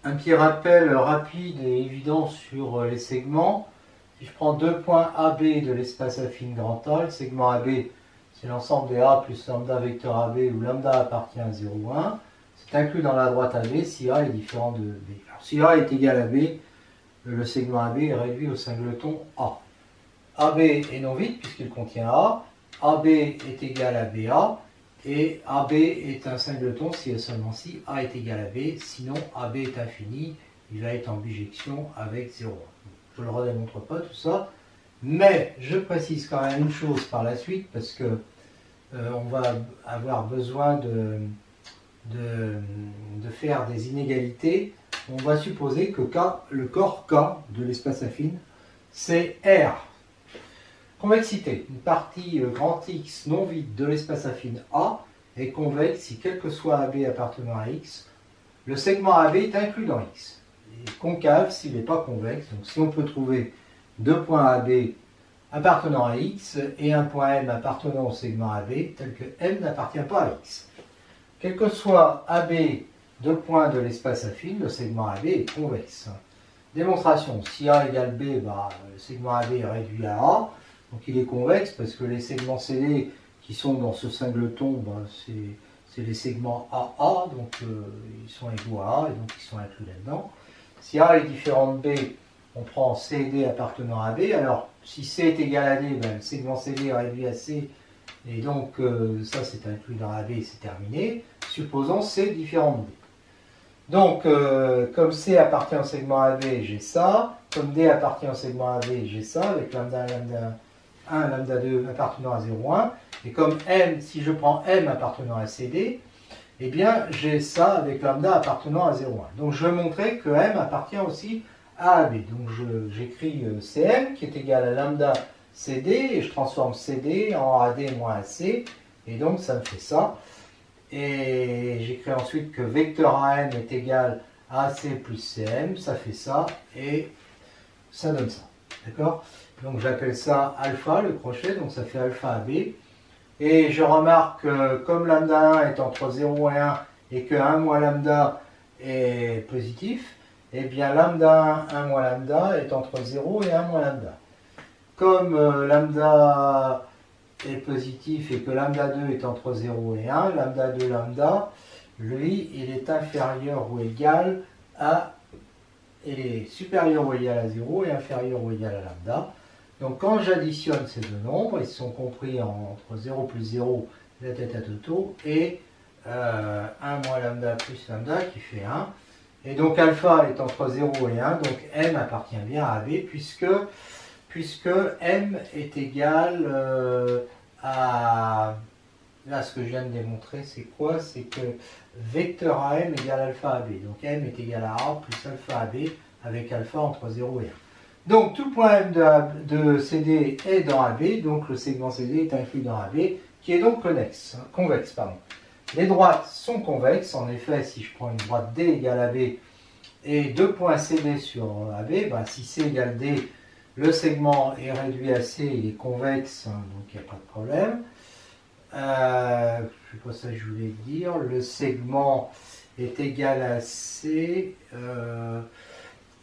Un petit rappel rapide et évident sur les segments. Si je prends deux points AB de l'espace affine grand A, le segment AB, c'est l'ensemble des A plus lambda vecteur AB où lambda appartient à 0 ou 1. C'est inclus dans la droite AB si A est différent de B. Alors, si A est égal à B, le segment AB est réduit au singleton A. AB est non vide puisqu'il contient A. AB est égal à BA. Et AB est un singleton si et seulement si A est égal à B. Sinon, AB est infini. Il va être en bijection avec 0. Je ne le redémontre pas tout ça. Mais je précise quand même une chose par la suite parce que on va avoir besoin de faire des inégalités. On va supposer que K, le corps K de l'espace affine, c'est R. Convexité. Une partie grand X non vide de l'espace affine A est convexe si quel que soit AB appartenant à X, le segment AB est inclus dans X. Il est concave s'il n'est pas convexe. Donc si on peut trouver deux points AB appartenant à X et un point M appartenant au segment AB, tel que M n'appartient pas à X. Quel que soit AB, deux points de l'espace affine, le segment AB est convexe. Démonstration, si A égale B, le segment AB est réduit à A, donc il est convexe parce que les segments CD qui sont dans ce singleton, c'est les segments AA, donc ils sont égaux à A et donc ils sont inclus là-dedans. Si A est différent de B, on prend CD appartenant à B. Alors, si C est égal à D, le segment CD est réduit à C, et donc ça c'est inclus dans AB, c'est terminé. Supposons C différent de D. Donc, comme C appartient au segment AB, j'ai ça. Comme D appartient au segment AB, j'ai ça, avec lambda 1, lambda 2 appartenant à 0,1. Et comme M, si je prends M appartenant à CD, eh bien, j'ai ça avec lambda appartenant à 0,1. Donc, je vais montrer que M appartient aussi à AB. Donc, j'écris Cm qui est égal à lambda CD, et je transforme CD en AD moins AC, et donc ça me fait ça. Et j'écris ensuite que vecteur AM est égal à AC plus Cm, ça fait ça, et ça donne ça. D'accord? Donc j'appelle ça alpha, le crochet, donc ça fait alpha AB. Et je remarque que comme lambda 1 est entre 0 et 1, et que 1 moins lambda est positif, eh bien lambda 1, 1 moins lambda est entre 0 et 1 moins lambda. Comme lambda est positif et que lambda 2 est entre 0 et 1, lambda 2 lambda, lui, il est inférieur ou égal à, il est supérieur ou égal à 0 et inférieur ou égal à lambda. Donc quand j'additionne ces deux nombres, ils sont compris entre 0 plus 0, la tête à toto, et 1 moins lambda plus lambda qui fait 1. Et donc alpha est entre 0 et 1, donc M appartient bien à AB, puisque M est égal à... Là, ce que je viens de démontrer, c'est quoi? C'est que vecteur AM égale alpha AB. Donc M est égal à A plus alpha AB, avec alpha entre 0 et 1. Donc tout point M de CD est dans AB, donc le segment CD est inclus dans AB, qui est donc convexe. Les droites sont convexes, en effet, si je prends une droite D égale AB et deux points CD sur AB, si C égale D, le segment est réduit à C, il est convexe, donc il n'y a pas de problème. Je ne sais pas ça que je voulais dire. Le segment est égal à C,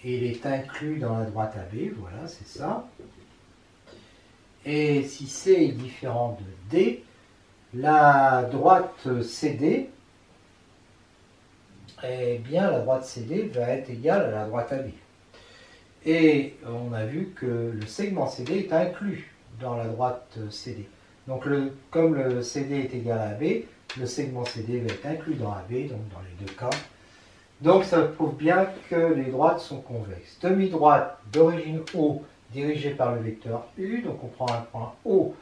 et il est inclus dans la droite AB, voilà, c'est ça. Et si C est différent de D, la droite CD, eh bien la droite CD va être égale à la droite AB. Et on a vu que le segment CD est inclus dans la droite CD. Donc comme le CD est égal à AB, le segment CD va être inclus dans AB, donc dans les deux cas. Donc ça prouve bien que les droites sont convexes. Demi-droite d'origine O dirigée par le vecteur U, donc on prend un point O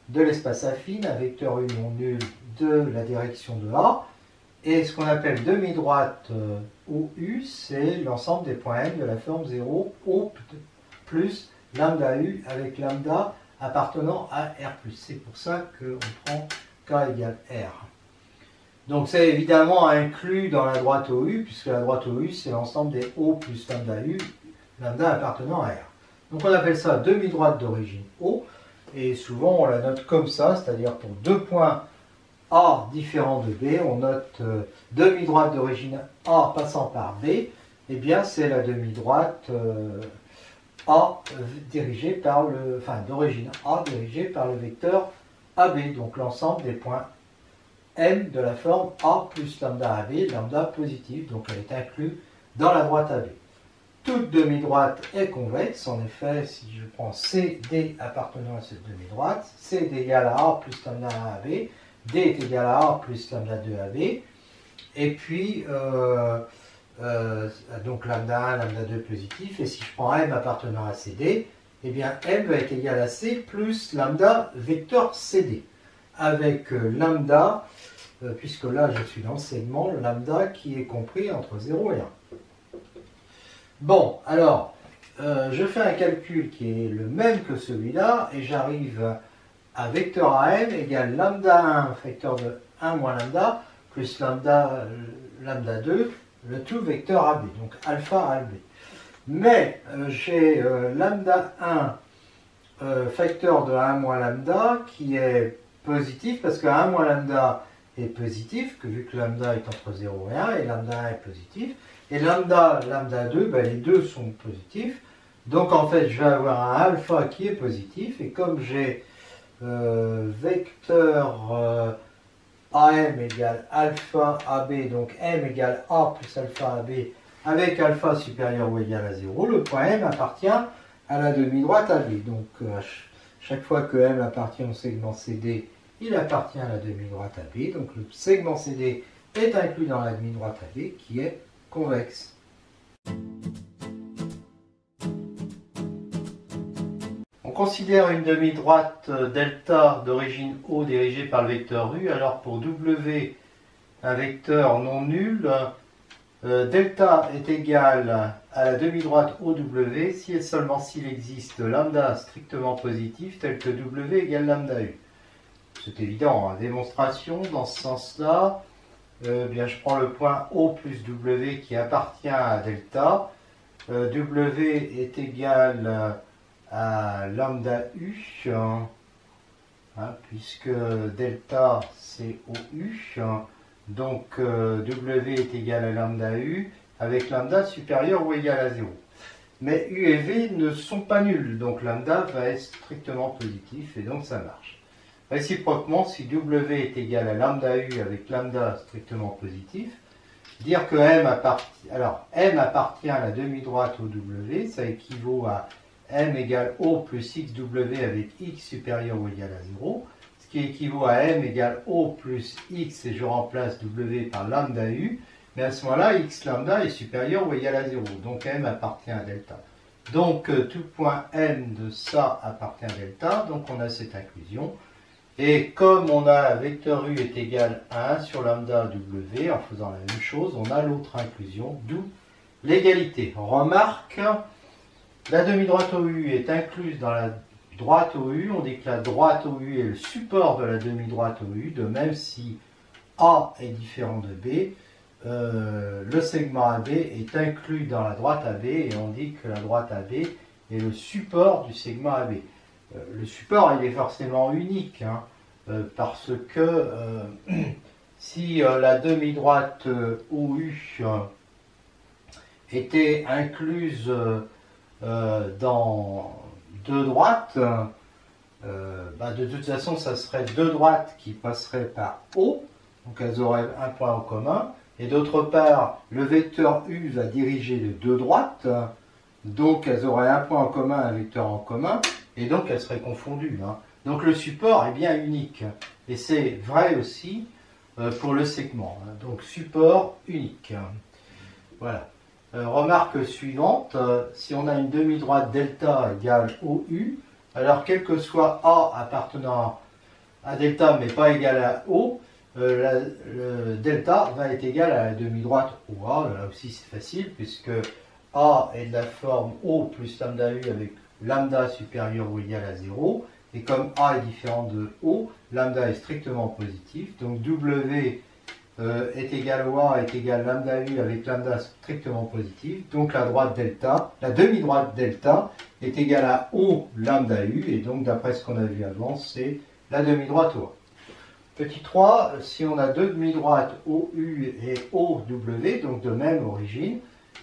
de l'espace affine, un vecteur U non nul de la direction de A. Et ce qu'on appelle demi-droite OU, c'est l'ensemble des points M de la forme 0, O plus lambda U avec lambda appartenant à R+. C'est pour ça qu'on prend K égale R. Donc c'est évidemment inclus dans la droite OU, puisque la droite OU, c'est l'ensemble des O plus lambda U, lambda appartenant à R. Donc on appelle ça demi-droite d'origine O, et souvent on la note comme ça, c'est-à-dire pour deux points A différents de B, on note demi-droite d'origine A passant par B, eh bien c'est la demi-droite A dirigée par le, enfin d'origine A dirigée par le vecteur AB, donc l'ensemble des points M de la forme A plus lambda AB, lambda positive, donc elle est inclue dans la droite AB. Toute demi-droite est convexe, en effet, si je prends CD appartenant à cette demi-droite, C est égal à A plus lambda 1 AB, D est égal à A plus lambda 2 AB, et puis donc lambda 1, lambda 2 positif, et si je prends M appartenant à CD, eh bien M va être égal à C plus lambda vecteur CD, avec lambda, puisque là je suis dans le segment, le lambda qui est compris entre 0 et 1. Bon, alors, je fais un calcul qui est le même que celui-là, et j'arrive à vecteur AM égale lambda 1 facteur de 1 moins lambda, plus lambda 2, le tout vecteur AB, donc alpha AB. Mais j'ai lambda 1 facteur de 1 moins lambda qui est positif, parce que 1 moins lambda est positif, vu que lambda est entre 0 et 1, et lambda 1 est positif. Et lambda 2, ben les deux sont positifs. Donc en fait, je vais avoir un alpha qui est positif. Et comme j'ai vecteur AM égale alpha AB, donc M égale A plus alpha AB, avec alpha supérieur ou égal à 0, le point M appartient à la demi-droite AB. Donc chaque fois que M appartient au segment CD, il appartient à la demi-droite AB. Donc le segment CD est inclus dans la demi-droite AB qui est convexe. On considère une demi-droite delta d'origine O dirigée par le vecteur U. Alors pour W, un vecteur non nul, delta est égal à la demi-droite OW si et seulement s'il existe lambda strictement positif tel que W égale lambda U. C'est évident, hein. Démonstration dans ce sens-là. Bien, je prends le point O plus W qui appartient à delta. W est égal à lambda U, hein, puisque delta c'est OU. Donc W est égal à lambda U avec lambda supérieur ou égal à 0. Mais U et V ne sont pas nuls, donc lambda va être strictement positif et donc ça marche. Réciproquement, si W est égal à lambda U avec lambda strictement positif, dire que M appartient à la demi-droite OW, ça équivaut à M égale O plus XW avec X supérieur ou égal à 0, ce qui équivaut à M égale O plus X et je remplace W par lambda U, mais à ce moment-là, X lambda est supérieur ou égal à 0, donc M appartient à delta. Donc tout point M de ça appartient à delta, donc on a cette inclusion. Et comme on a vecteur U est égal à 1 sur lambda W, en faisant la même chose, on a l'autre inclusion, d'où l'égalité. Remarque, la demi-droite OU est incluse dans la droite OU, on dit que la droite OU est le support de la demi-droite OU, de même si A est différent de B, le segment AB est inclus dans la droite AB, et on dit que la droite AB est le support du segment AB. Le support, il est forcément unique, hein, parce que si la demi-droite OU était incluse dans deux droites, de toute façon, ça serait deux droites qui passeraient par O, donc elles auraient un point en commun, et d'autre part, le vecteur U va diriger les deux droites, donc elles auraient un point en commun, un vecteur en commun, et donc elles seraient confondues. Hein. Donc le support est bien unique. Et c'est vrai aussi pour le segment. Hein. Donc support unique. Voilà. Remarque suivante. Si on a une demi-droite delta égale OU, alors quel que soit A appartenant à delta mais pas égal à O, le delta va être égal à la demi-droite OA. Là aussi c'est facile puisque A est de la forme O plus lambda U avec lambda supérieur ou égal à 0, et comme A est différent de O, lambda est strictement positif, donc W est égal à A est égal à lambda U avec lambda strictement positif, donc la droite delta, la demi-droite delta est égale à O lambda U, et donc d'après ce qu'on a vu avant, c'est la demi-droite OA. Petit 3, si on a deux demi-droites OU et OW, donc de même origine,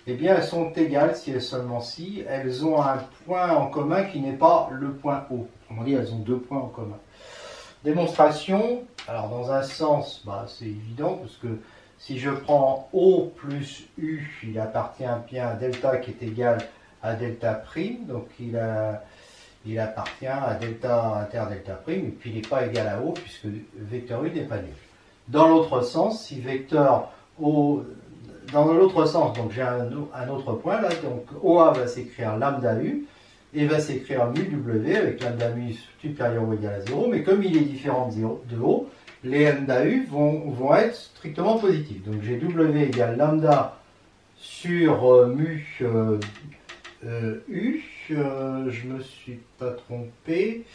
eh bien elles sont égales si et seulement si elles ont un point en commun qui n'est pas le point O. Autrement dit, elles ont deux points en commun. Démonstration, alors dans un sens, c'est évident, parce que si je prends O plus U, il appartient bien à delta qui est égal à delta prime, donc il appartient à delta inter delta prime, et puis il n'est pas égal à O, puisque vecteur U n'est pas nul. Dans l'autre sens, si vecteur O, dans l'autre sens, donc j'ai un autre point là, donc OA va s'écrire lambda U, et va s'écrire mu W avec lambda mu supérieur ou égal à 0, mais comme il est différent de O, les lambda U vont être strictement positifs. Donc j'ai W égale lambda sur mu U, je me suis pas trompé,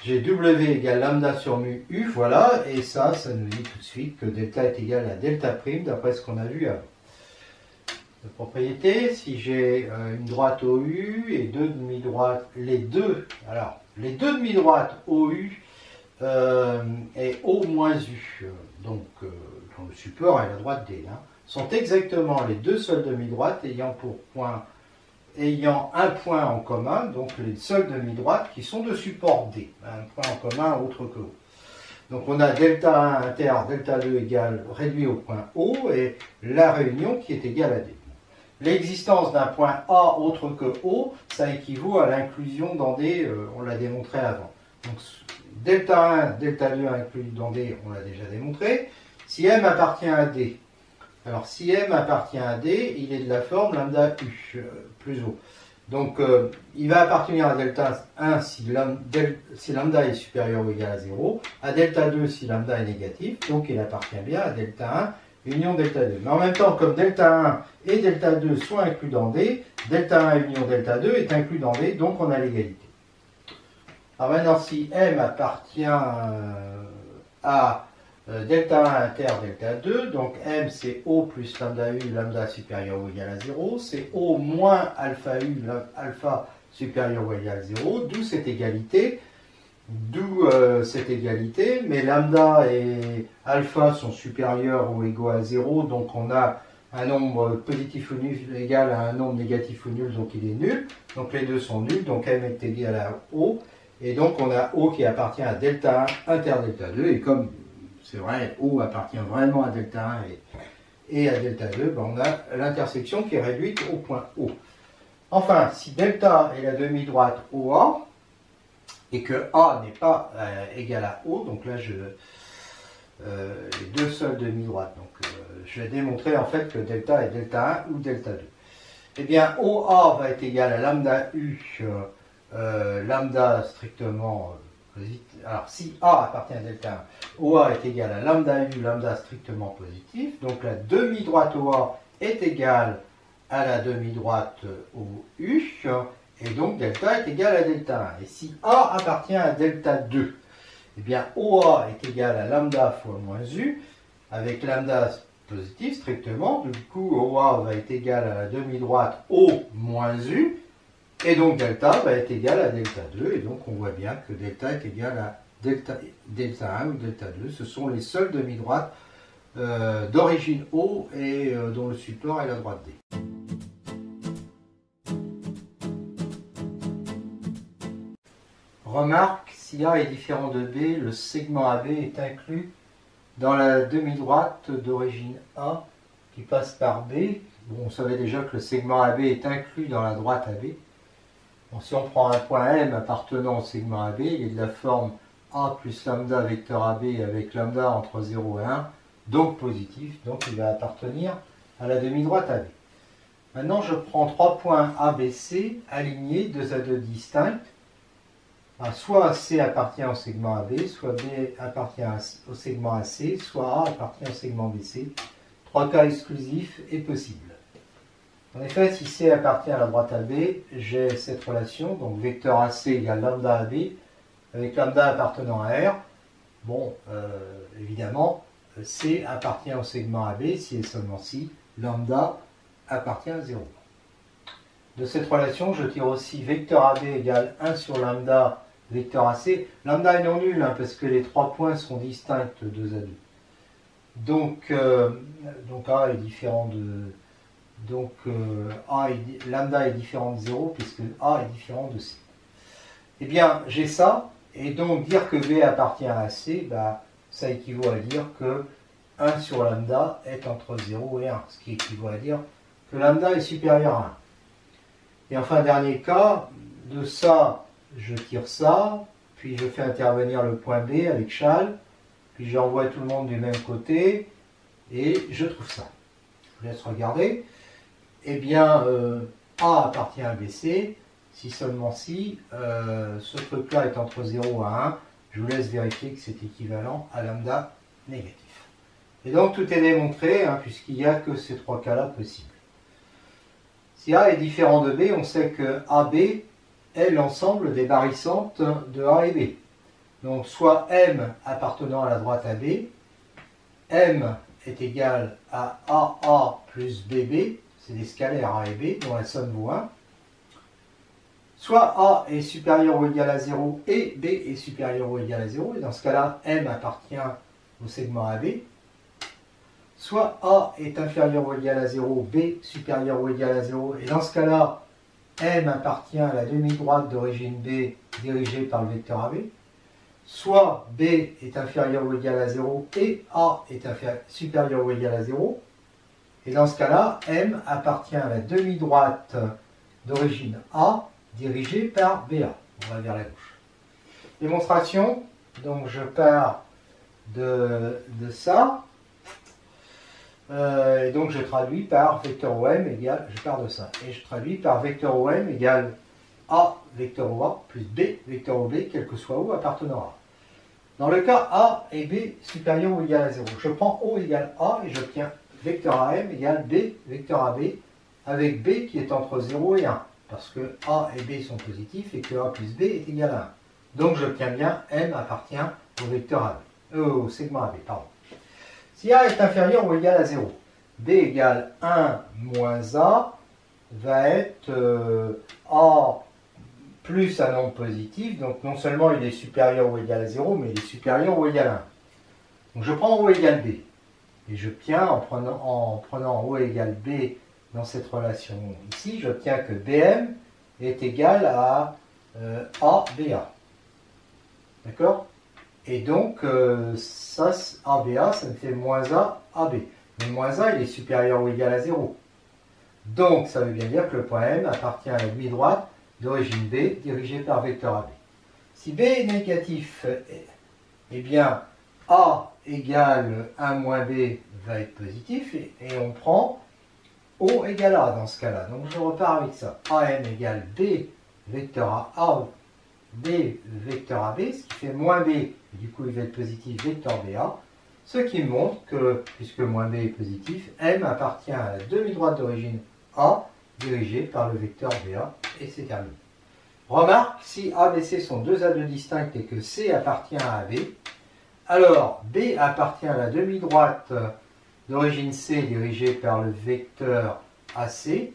j'ai W égale lambda sur mu U, voilà, et ça nous dit tout de suite que delta est égal à delta prime, d'après ce qu'on a vu avant. De propriété, si j'ai une droite OU et deux demi-droites, les deux demi-droites OU et O moins U, donc dans le support et la droite D, sont exactement les deux seules demi-droites ayant un point en commun, donc les seules demi-droites qui sont de support D, un point en commun autre que O. Donc on a delta 1 inter, delta 2 égale réduit au point O et la réunion qui est égale à D. L'existence d'un point A autre que O, ça équivaut à l'inclusion dans D, on l'a démontré avant. Donc delta 1, delta 2 inclus dans D, on l'a déjà démontré. Si M appartient à D, alors si M appartient à D, il est de la forme lambda U plus O. Donc il va appartenir à delta 1 si lambda est supérieur ou égal à 0, à delta 2 si lambda est négatif, donc il appartient bien à delta 1 union delta 2. Mais en même temps, comme delta 1 et delta 2 sont inclus dans D, delta 1 union delta 2 est inclus dans D, donc on a l'égalité. Alors maintenant, si M appartient à delta 1 inter delta 2, donc M c'est O plus lambda U, lambda supérieur ou égal à 0, c'est O moins alpha U, alpha supérieur ou égal à 0, d'où cette égalité. Mais lambda et alpha sont supérieurs ou égaux à 0, donc on a un nombre positif ou nul égal à un nombre négatif ou nul, donc il est nul. Donc les deux sont nuls, donc M est égal à O, et donc on a O qui appartient à delta 1 inter delta 2, et comme c'est vrai, O appartient vraiment à delta 1 et à delta 2, on a l'intersection qui est réduite au point O. Enfin, si delta est la demi-droite OA, et que A n'est pas égal à O, donc là les deux seules demi-droites. Donc je vais démontrer en fait que delta est delta 1 ou delta 2. Eh bien OA va être égal à lambda U, lambda strictement positif. Alors si A appartient à delta 1, OA est égal à lambda U, lambda strictement positif. Donc la demi-droite OA est égale à la demi-droite OU. Et donc delta est égal à delta 1. Et si A appartient à delta 2, eh bien OA est égal à lambda fois moins U, avec lambda positif strictement. Du coup, OA va être égal à la demi-droite O moins U, et donc delta va être égal à delta 2. Et donc on voit bien que delta est égal à delta 1 ou delta 2. Ce sont les seules demi-droites d'origine O et dont le support est la droite D. Remarque, si A est différent de B, le segment AB est inclus dans la demi-droite d'origine A qui passe par B. Bon, on savait déjà que le segment AB est inclus dans la droite AB. Bon, si on prend un point M appartenant au segment AB, il est de la forme A plus lambda vecteur AB avec lambda entre 0 et 1, donc positif, donc il va appartenir à la demi-droite AB. Maintenant, je prends trois points ABC alignés, deux à deux distincts. Soit C appartient au segment AB, soit B appartient au segment AC, soit A appartient au segment BC. Trois cas exclusifs est possible. En effet, si C appartient à la droite AB, j'ai cette relation, donc vecteur AC égale lambda AB, avec lambda appartenant à R. Bon, évidemment, C appartient au segment AB, si et seulement si lambda appartient à 0. De cette relation, je tire aussi vecteur AB égale 1 sur lambda vecteur AC. Lambda est non nul, parce que les trois points sont distincts 2 à 2. Donc A est différent Donc lambda est différent de 0 puisque A est différent de C. Eh bien, j'ai ça, et donc dire que B appartient à C, bah, ça équivaut à dire que 1 sur lambda est entre 0 et 1, ce qui équivaut à dire que lambda est supérieur à 1. Et enfin, dernier cas, de ça, je tire ça, puis je fais intervenir le point B avec châle, puis j'envoie tout le monde du même côté, et je trouve ça. Je vous laisse regarder. Eh bien, A appartient à BC, si seulement si ce truc-là est entre 0 à 1, je vous laisse vérifier que c'est équivalent à lambda négatif. Et donc tout est démontré, hein, puisqu'il n'y a que ces trois cas-là possibles. Si A est différent de B, on sait que AB est l'ensemble des barycentes de A et B. Donc soit M appartenant à la droite AB, M est égal à AA plus BB, c'est des scalaires A et B dont la somme vaut 1. Soit A est supérieur ou égal à 0 et B est supérieur ou égal à 0, et dans ce cas-là, M appartient au segment AB. Soit A est inférieur ou égal à 0, B supérieur ou égal à 0, et dans ce cas-là, M appartient à la demi-droite d'origine B dirigée par le vecteur AB. Soit B est inférieur ou égal à 0 et A est supérieur ou égal à 0, et dans ce cas-là, M appartient à la demi-droite d'origine A dirigée par BA. On va vers la gauche. Démonstration, donc je pars de ça, et donc je traduis par vecteur OM égale, je pars de ça, et je traduis par vecteur OM égale A vecteur OA plus B vecteur OB, quel que soit O appartenant à A. Dans le cas A et B supérieur ou égal à 0, je prends O égale A et j'obtiens vecteur AM égale B vecteur AB, avec B qui est entre 0 et 1, parce que A et B sont positifs et que A plus B est égal à 1. Donc j'obtiens bien M appartient au vecteur AB, au segment AB, pardon. Si A est inférieur ou égal à 0, B égale 1 moins A va être A plus un nombre positif, donc non seulement il est supérieur ou égal à 0, mais il est supérieur ou égal à 1. Donc je prends O égale B, et j'obtiens, en prenant O égale B dans cette relation ici, j'obtiens que BM est égal à ABA. D'accord? Et donc, ça, ABA, ça me fait moins A, AB. Mais moins A, il est supérieur ou égal à 0. Donc, ça veut bien dire que le point M appartient à la demi-droite d'origine B, dirigée par vecteur AB. Si B est négatif, eh bien, A égale 1 moins B va être positif, et on prend O égale A dans ce cas-là. Donc, je repars avec ça. AM égale B vecteur A, B vecteur AB, ce qui fait moins B, et du coup il va être positif vecteur BA, ce qui me montre que, puisque moins B est positif, M appartient à la demi-droite d'origine A, dirigée par le vecteur BA, et c'est terminé. Remarque, si A et C sont deux A2 distincts et que C appartient à AB, alors B appartient à la demi-droite d'origine C dirigée par le vecteur AC,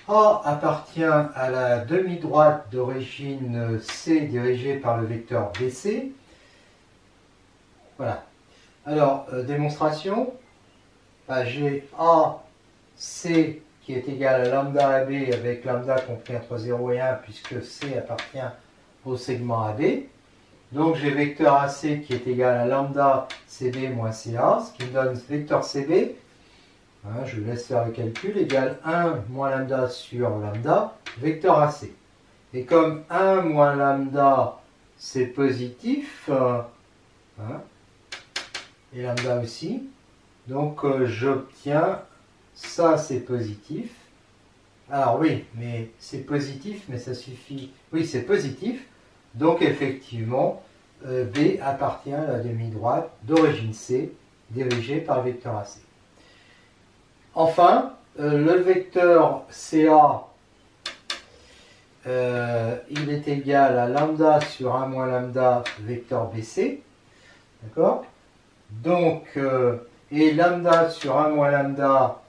A appartient à la demi-droite d'origine C dirigée par le vecteur BC. Voilà. Alors, démonstration. J'ai AC qui est égal à lambda AB avec lambda compris entre 0 et 1 puisque C appartient au segment AB. Donc j'ai vecteur AC qui est égal à lambda CB moins CA, ce qui me donne vecteur CB. Je laisse faire le calcul, égale 1 moins lambda sur lambda, vecteur AC. Et comme 1 moins lambda, c'est positif, et lambda aussi, donc j'obtiens, ça c'est positif. Alors oui, mais c'est positif, mais ça suffit. Oui, c'est positif, donc effectivement, B appartient à la demi-droite d'origine C, dirigée par le vecteur AC. Enfin, le vecteur CA, il est égal à lambda sur 1 moins lambda vecteur BC. D'accord? Donc, et lambda sur 1 moins lambda,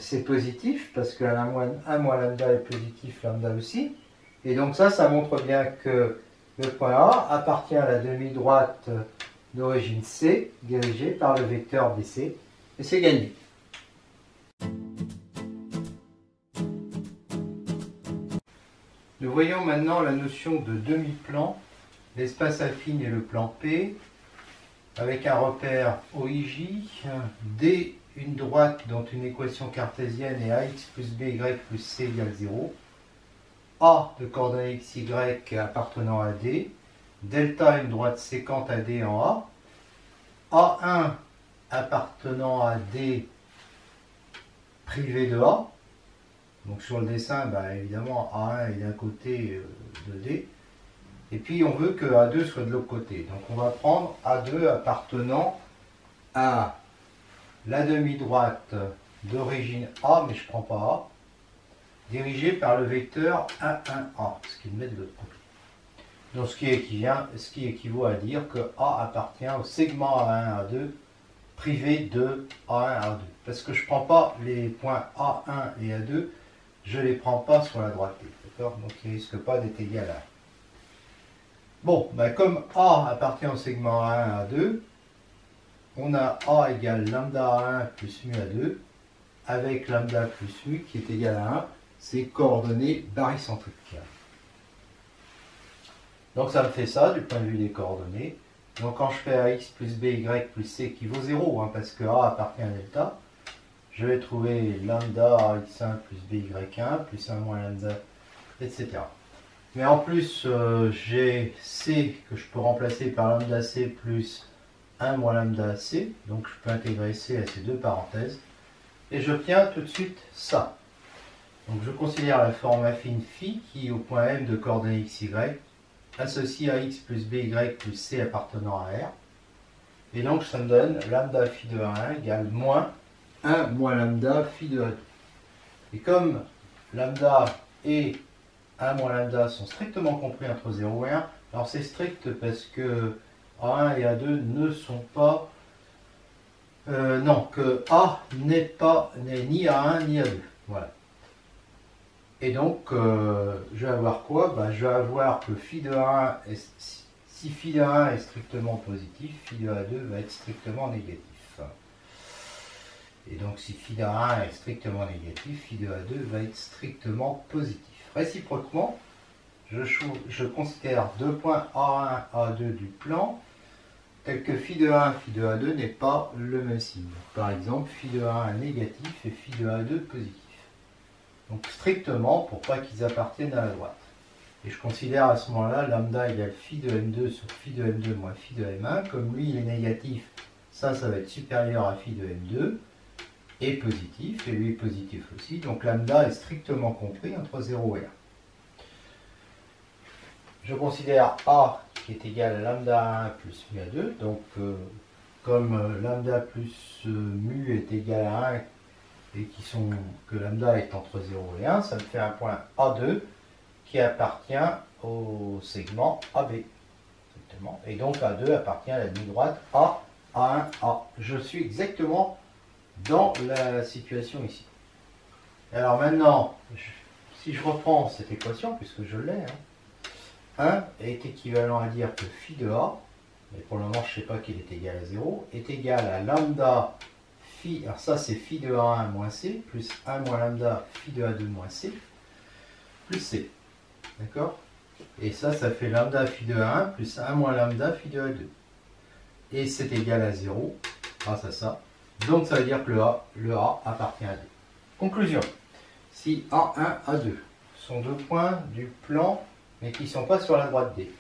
c'est positif, parce que 1 moins lambda est positif, lambda aussi. Et donc ça montre bien que le point A appartient à la demi-droite d'origine C, dirigée par le vecteur BC. Et c'est gagné. Nous voyons maintenant la notion de demi-plan, l'espace affine et le plan P, avec un repère OIJ, D, une droite dont une équation cartésienne est AX plus BY plus C égale 0, A de coordonnées XY appartenant à D, delta une droite séquente à D en A, A1 appartenant à D privé de A. Donc sur le dessin, évidemment, A1 est d'un côté de D. Et puis on veut que A2 soit de l'autre côté. Donc on va prendre A2 appartenant à la demi-droite d'origine A, mais je ne prends pas A, dirigée par le vecteur A1A, ce qui le met de l'autre côté. Donc ce qui équivaut à dire que A appartient au segment A1, A2, privé de A1, A2. Parce que je ne prends pas les points A1 et A2, je ne les prends pas sur la droite T. D'accord? Donc il ne risque pas d'être égal à 1. Bon, comme A appartient au segment A1, A2, on a A égale lambda A1 plus mu A2, avec lambda plus mu qui est égal à 1, c'est coordonnées barycentriques. Donc ça me fait ça du point de vue des coordonnées. Donc quand je fais AX plus BY plus C qui vaut 0, parce que A appartient à delta, je vais trouver lambda AX1 plus BY1 plus 1 moins lambda, etc. Mais en plus, j'ai C que je peux remplacer par lambda C plus 1 moins lambda C. Donc je peux intégrer C à ces deux parenthèses. Et j'obtiens tout de suite ça. Donc je considère la forme affine phi qui, au point M de coordonnées XY, associe AX plus BY plus C appartenant à R. Et donc ça me donne lambda phi de A1 égale moins 1 moins lambda phi de A2. Et comme lambda et 1 moins lambda sont strictement compris entre 0 et 1, alors c'est strict parce que A1 et A2 ne sont pas... non, que A n'est ni A1 ni A2. Voilà. Et donc, je vais avoir quoi? Je vais avoir que phi de A1 si phi de A1 est strictement positif, phi de A2 va être strictement négatif. Et donc, si phi de A1 est strictement négatif, phi de A2 va être strictement positif. Réciproquement, je considère deux points A1, A2 du plan tels que phi de A1, phi de A2 n'est pas le même signe. Par exemple, phi de A1 négatif et phi de A2 positif. Donc strictement pour pas qu'ils appartiennent à la droite. Et je considère à ce moment-là lambda égale phi de M2 sur phi de M2 moins phi de M1. Comme lui il est négatif, ça va être supérieur à phi de M2 et positif, et lui est positif aussi. Donc lambda est strictement compris entre 0 et 1. Je considère A qui est égal à lambda 1 plus mu A2. Donc comme lambda plus mu est égal à 1 et que lambda est entre 0 et 1, ça me fait un point A2 qui appartient au segment AB. Exactement. Et donc A2 appartient à la ligne droite A, A1, A. Je suis exactement dans la situation ici. Alors maintenant, si je reprends cette équation, puisque je l'ai, 1 est équivalent à dire que phi de A, mais pour le moment je ne sais pas qu'il est égal à 0, est égal à lambda phi, alors ça c'est phi de A1 moins C, plus 1 moins lambda phi de A2 moins C, plus C. D'accord? Et ça fait lambda phi de A1 plus 1 moins lambda phi de A2. Et c'est égal à 0 grâce à ça. Donc ça veut dire que le A appartient à D. Conclusion. Si A1, A2 sont deux points du plan, mais qui ne sont pas sur la droite D,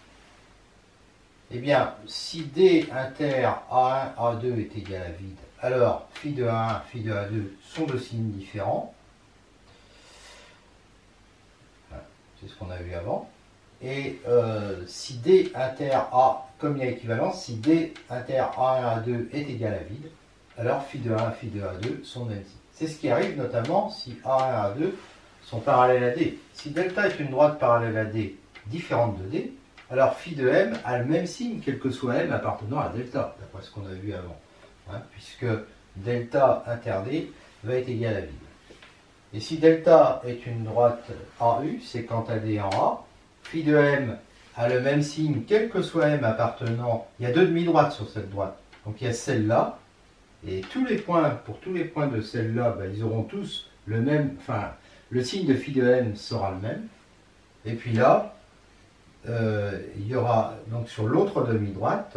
eh bien, si D inter A1, A2 est égal à vide, alors phi de A1, phi de A2 sont de signes différents. Voilà, c'est ce qu'on a vu avant. Et si D inter A, comme il y a équivalence, si D inter A1, A2 est égal à vide, alors phi de 1 et phi de A2 sont de même signe. C'est ce qui arrive notamment si A1 et A2 sont parallèles à D. Si delta est une droite parallèle à D différente de D, alors phi de M a le même signe, quel que soit M appartenant à delta, d'après ce qu'on a vu avant. Puisque delta inter D va être égal à vide. Et si delta est une droite AU, c'est quand à D en A, phi de M a le même signe, quel que soit M appartenant, il y a deux demi-droites sur cette droite. Donc il y a celle-là, et pour tous les points de celle-là, ils auront tous le même, le signe de phi de M sera le même. Et puis là, il y aura donc sur l'autre demi-droite,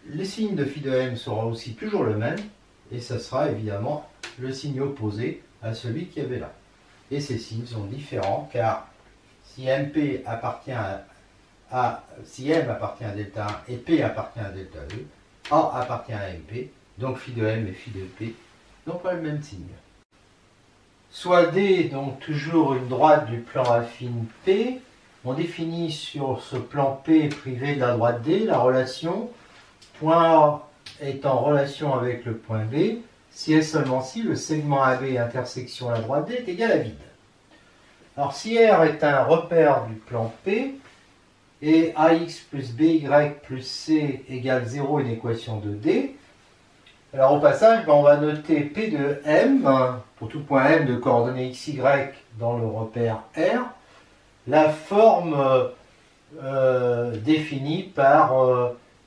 le signe de phi de m sera aussi toujours le même, et ça sera évidemment le signe opposé à celui qu'il y avait là. Et ces signes sont différents car si MP appartient si M appartient à delta 1 et P appartient à delta 2, A appartient à MP, donc phi de M et phi de P n'ont pas le même signe. Soit D, donc toujours une droite du plan affine P, on définit sur ce plan P privé de la droite D la relation point A est en relation avec le point B si et seulement si le segment AB intersection la droite D est égal à vide. Alors si R est un repère du plan P et AX plus BY plus C égale 0 une équation de D, alors au passage on va noter P de M, pour tout point M de coordonnées XY dans le repère R, la forme définie par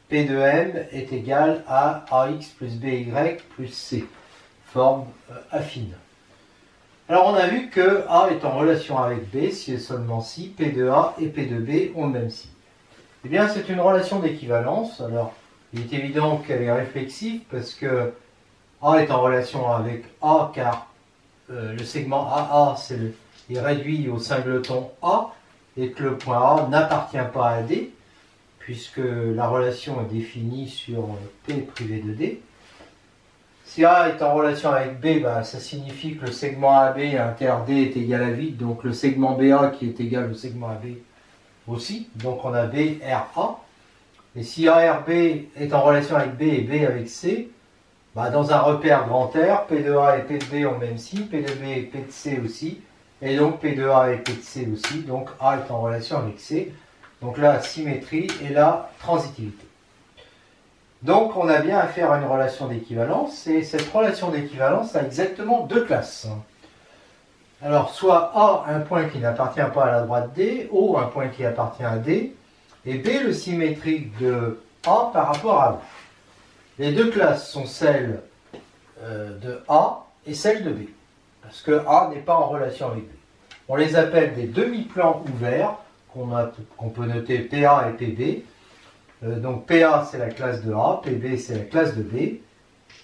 P de M est égale à AX plus BY plus C, forme affine. Alors on a vu que A est en relation avec B si et seulement si P de A et P de B ont le même signe. Eh bien c'est une relation d'équivalence. Alors il est évident qu'elle est réflexive parce que A est en relation avec A car le segment AA est réduit au singleton A et que le point A n'appartient pas à D puisque la relation est définie sur P privé de D. Si A est en relation avec B, ça signifie que le segment AB inter D est égal à vide, donc le segment BA qui est égal au segment AB aussi, donc on a BRA. Et si ARB est en relation avec B et B avec C, dans un repère grand R, P de A et P de B ont le même signe, P de B et P de C aussi, et donc P de A et P de C aussi, donc A est en relation avec C. Donc là, symétrie et là, transitivité. Donc on a bien affaire à une relation d'équivalence, et cette relation d'équivalence a exactement deux classes. Alors soit A, un point qui n'appartient pas à la droite D, O, un point qui appartient à D, et B, le symétrique de A par rapport à O. Les deux classes sont celles de A et celles de B, parce que A n'est pas en relation avec B. On les appelle des demi-plans ouverts, qu'on peut noter PA et PB. Donc PA c'est la classe de A, PB c'est la classe de B,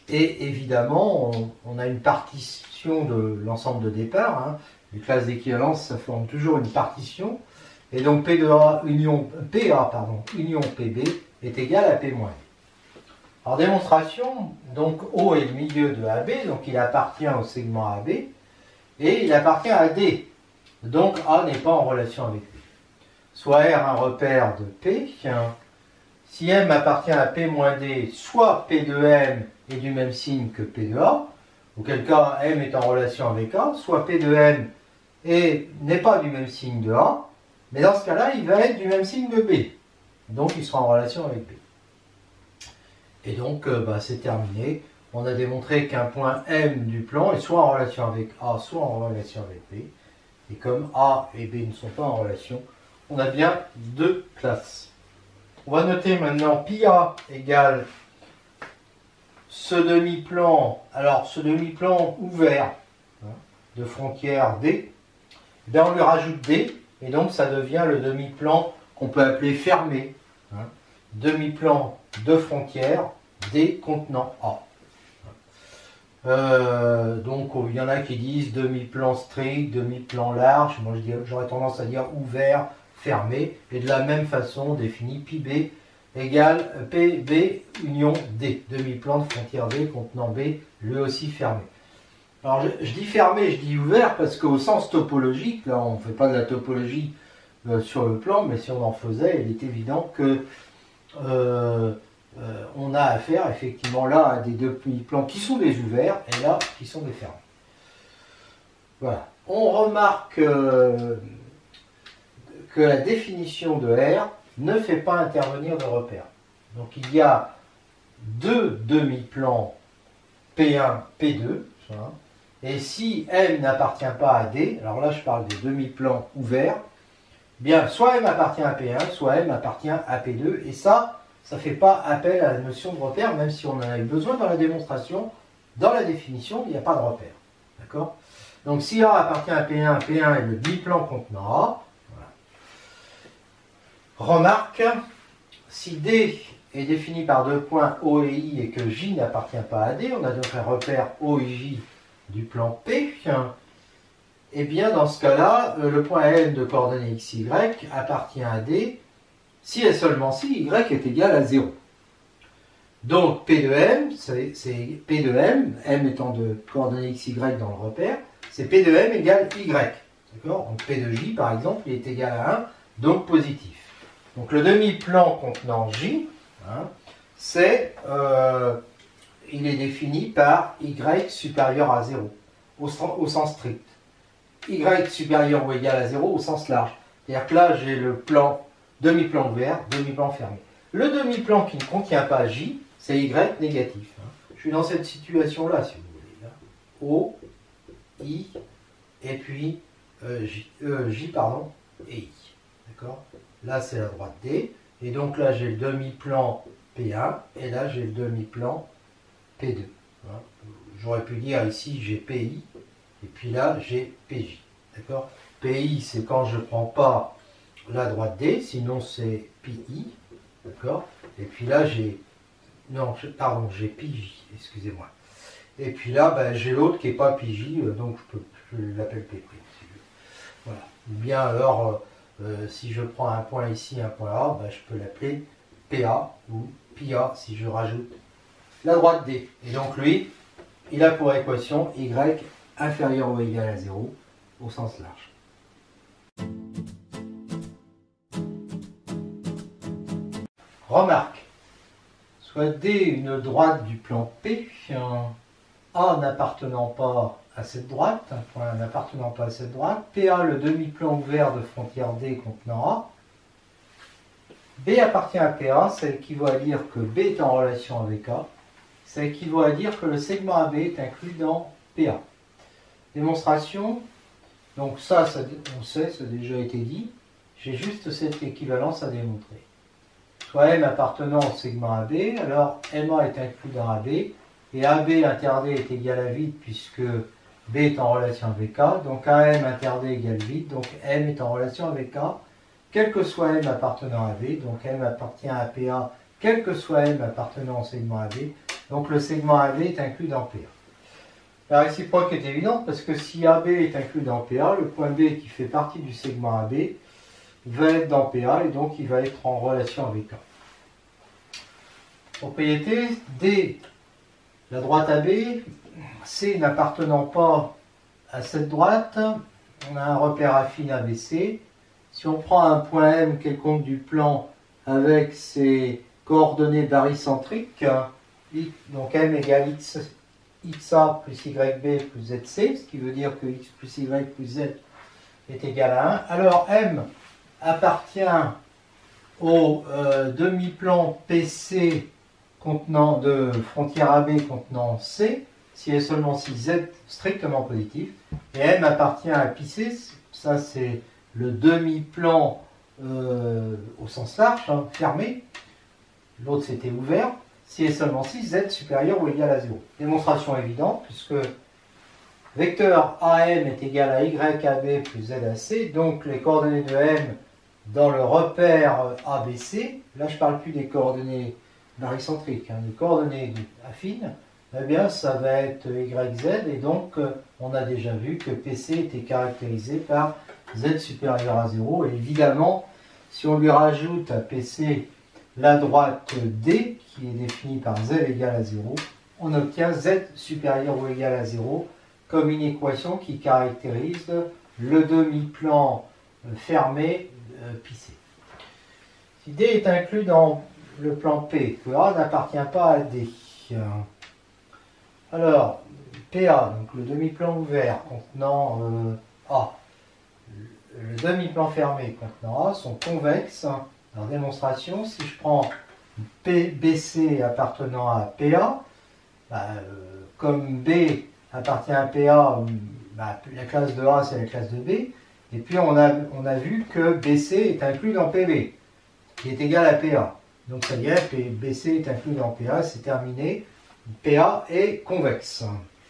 et évidemment on a une partition de l'ensemble de départ, les classes d'équivalence ça forme toujours une partition, et donc P de A union PB est égal à P moins B. Alors démonstration, donc O est le milieu de AB, donc il appartient au segment AB, et il appartient à D, donc A n'est pas en relation avec B. Soit R un repère de P, si M appartient à P moins D, soit P de M est du même signe que P de A, auquel cas M est en relation avec A, soit P de M n'est pas du même signe de A, mais dans ce cas-là, il va être du même signe de B. Donc il sera en relation avec B. Et donc c'est terminé. On a démontré qu'un point M du plan est soit en relation avec A, soit en relation avec B. Et comme A et B ne sont pas en relation, on a bien deux classes. On va noter maintenant πA égale ce demi-plan, alors ce demi-plan ouvert de frontière D, on lui rajoute D, et donc ça devient le demi-plan qu'on peut appeler fermé, demi-plan de frontière D contenant A. Donc il y en a qui disent demi-plan strict, demi-plan large, moi j'aurais tendance à dire ouvert, fermé, et de la même façon on définit πB égale PB union D, demi-plan de frontière D contenant B, lui aussi fermé. Alors je dis fermé, je dis ouvert, parce qu'au sens topologique, là on ne fait pas de la topologie sur le plan, mais si on en faisait, il est évident que on a affaire effectivement là à des demi-plans qui sont des ouverts, et là qui sont des fermés. Voilà. On remarque que la définition de R ne fait pas intervenir de repère. Donc il y a deux demi-plans P1, P2, et si M n'appartient pas à D, alors là je parle des demi-plans ouverts, bien soit M appartient à P1, soit M appartient à P2, et ça ne fait pas appel à la notion de repère, même si on en a eu besoin dans la démonstration. Dans la définition, il n'y a pas de repère. D'accord ? Donc si A appartient à P1, P1 est le demi-plan contenant A. Voilà. Remarque, si D est défini par deux points O et I et que J n'appartient pas à D, on a donc un repère O et J du plan P, et bien dans ce cas-là, le point N de coordonnées x, y appartient à D si et seulement si y est égal à 0. Donc P de M, c'est P de M, M étant de coordonnées x, y dans le repère, c'est P de M égale y. D'accord? Donc P de J, par exemple, il est égal à 1, donc positif. Donc le demi-plan contenant J, il est défini par y supérieur à 0, au sens strict. Y supérieur ou égal à 0 au sens large. C'est-à-dire que là, j'ai le plan, demi-plan ouvert, demi-plan fermé. Le demi-plan qui ne contient pas J, c'est Y négatif. Je suis dans cette situation-là, si vous voulez. Là. O, I, et puis J, pardon, et I. D'accord? Là, c'est la droite D. Et donc là, j'ai le demi-plan P1, et là, j'ai le demi-plan P2. J'aurais pu dire ici, j'ai PI, et puis là, j'ai PJ. D'accord? PI, c'est quand je ne prends pas la droite D, sinon c'est PI. D'accord? Et puis là, j'ai... Non, pardon, j'ai PJ, excusez-moi. Et puis là, ben, j'ai l'autre qui n'est pas PJ, donc je l'appelle PP. Si je veux. Voilà. Ou bien alors, si je prends un point ici, un point là, ben, je peux l'appeler PA ou PA si je rajoute la droite D. Et donc lui, il a pour équation Y inférieur ou égal à 0 au sens large. Remarque, soit D une droite du plan P, A n'appartenant pas à cette droite, un point n'appartenant pas à cette droite, PA le demi-plan ouvert de frontière D contenant A, B appartient à PA, ça équivaut à dire que B est en relation avec A, ça équivaut à dire que le segment AB est inclus dans PA. Démonstration, donc ça on sait, ça a déjà été dit, j'ai juste cette équivalence à démontrer. Soit M appartenant au segment AB, alors MA est inclus dans AB, et AB inter D est égal à vide puisque B est en relation avec A, donc AM inter D égale vide, donc M est en relation avec A, quel que soit M appartenant à B, donc M appartient à PA, quel que soit M appartenant au segment AB, donc le segment AB est inclus dans PA. La réciproque est évidente parce que si AB est inclus dans PA, le point B qui fait partie du segment AB va être dans PA et donc il va être en relation avec A. Propriété D, la droite AB, C n'appartenant pas à cette droite, on a un repère affine ABC. Si on prend un point M quelconque du plan avec ses coordonnées barycentriques, donc M égale XA plus YB plus ZC, ce qui veut dire que X plus Y plus Z est égal à 1. Alors M appartient au demi-plan PC contenant de frontière AB contenant C, si et seulement si Z strictement positif, et M appartient à PC, ça c'est le demi-plan au sens large, fermé, l'autre c'était ouvert, si et seulement si Z supérieur ou égal à 0. Démonstration évidente, puisque vecteur AM est égal à YAB plus ZAC, donc les coordonnées de M dans le repère ABC, là je ne parle plus des coordonnées barycentriques, les coordonnées affines, eh bien ça va être YZ, et donc on a déjà vu que PC était caractérisé par Z supérieur à 0, et évidemment, si on lui rajoute à PC la droite D, qui est définie par Z égale à 0, on obtient Z supérieur ou égal à 0 comme une équation qui caractérise le demi-plan fermé PC. Si D est inclus dans le plan P, que A n'appartient pas à D, alors PA, donc le demi-plan ouvert contenant A, le demi-plan fermé contenant A sont convexes. En démonstration, si je prends BC appartenant à PA, comme B appartient à PA, la classe de A c'est la classe de B, et puis on a vu que BC est inclus dans PB, qui est égal à PA. Donc ça y est, BC est inclus dans PA, c'est terminé. PA est convexe,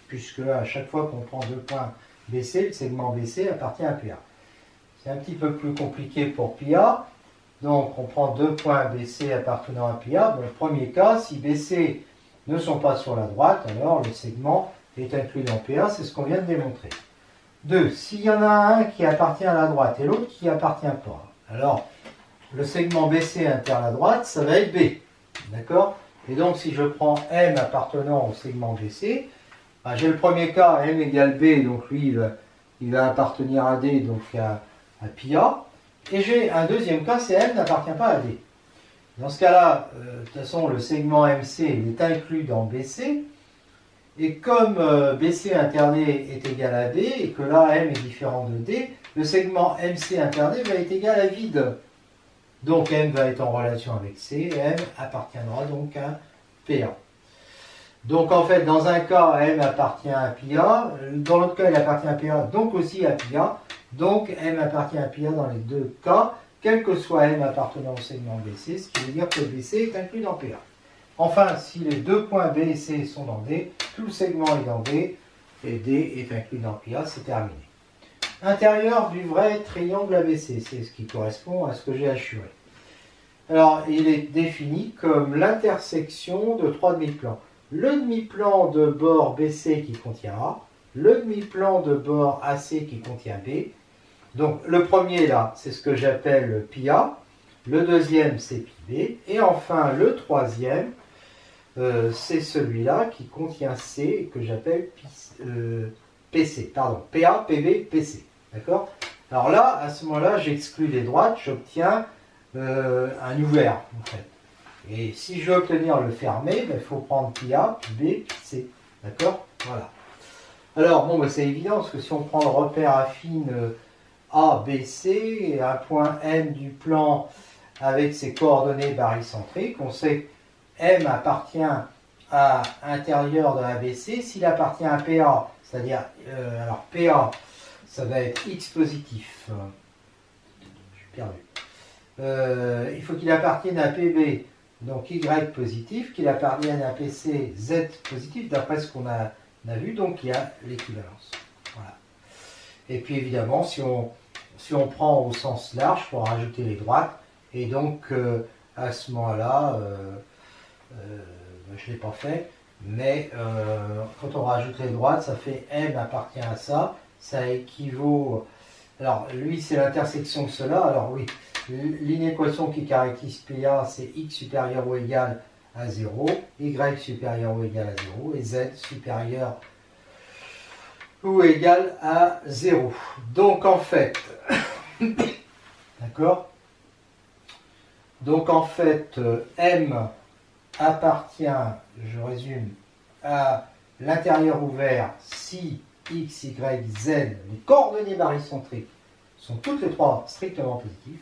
puisque à chaque fois qu'on prend deux points BC, le segment BC appartient à PA. C'est un petit peu plus compliqué pour PA. Donc on prend deux points BC appartenant à PA. Bon, le premier cas, si BC ne sont pas sur la droite, alors le segment est inclus dans PA, c'est ce qu'on vient de démontrer. 2. S'il y en a un qui appartient à la droite et l'autre qui appartient pas, alors le segment BC interne à la droite, ça va être B. D'accord? Et donc si je prends M appartenant au segment BC, ben, j'ai le premier cas, M égale B, donc lui il va appartenir à D, donc à PA. Et j'ai un deuxième cas, c'est M n'appartient pas à D. Dans ce cas-là, de toute façon, le segment MC il est inclus dans BC. Et comme BC interné est égal à D, et que là M est différent de D, le segment MC interné va être égal à vide. Donc M va être en relation avec C, et M appartiendra donc à PA. Donc en fait, dans un cas, M appartient à PA, dans l'autre cas, il appartient à PA, donc aussi à PA. Donc M appartient à PA dans les deux cas, quel que soit M appartenant au segment BC, ce qui veut dire que BC est inclus dans PA. Enfin, si les deux points B et C sont dans D, tout le segment est dans D, et D est inclus dans PA, c'est terminé. Intérieur du vrai triangle ABC, c'est ce qui correspond à ce que j'ai assuré. Alors, il est défini comme l'intersection de trois demi-plans. Le demi-plan de bord BC qui contient A, le demi-plan de bord AC qui contient B. Donc, le premier là, c'est ce que j'appelle PA, le deuxième c'est PB, et enfin le troisième, c'est celui-là qui contient C, que j'appelle PC, pardon, PA, PB, PC. D'accord? Alors là, à ce moment-là, j'exclus les droites, j'obtiens un ouvert, en fait. Et si je veux obtenir le fermé, il faut prendre PA, B, C. D'accord? Voilà. Alors, bon, c'est évident, parce que si on prend le repère affine A, B, C, et un point M du plan avec ses coordonnées barycentriques, on sait que M appartient à l'intérieur de ABC. S'il appartient à PA, c'est-à-dire, alors PA, ça va être X positif. Je suis perdu. Il faut qu'il appartienne à PB, donc Y positif, qu'il appartienne à PC, Z positif, d'après ce qu'on a vu, donc il y a l'équivalence. Voilà. Et puis évidemment, si on prend au sens large, il faut rajouter les droites, et donc à ce moment-là, je ne l'ai pas fait, mais quand on rajoute les droites, ça fait M appartient à ça équivaut, alors lui c'est l'intersection de cela, alors oui, l'inéquation qui caractérise PA c'est X supérieur ou égal à 0, Y supérieur ou égal à 0, et Z supérieur ou égal à 0. Donc en fait, d'accord? Donc en fait, M appartient, je résume, à l'intérieur ouvert si X, Y, Z, les coordonnées barycentriques sont toutes les trois strictement positives.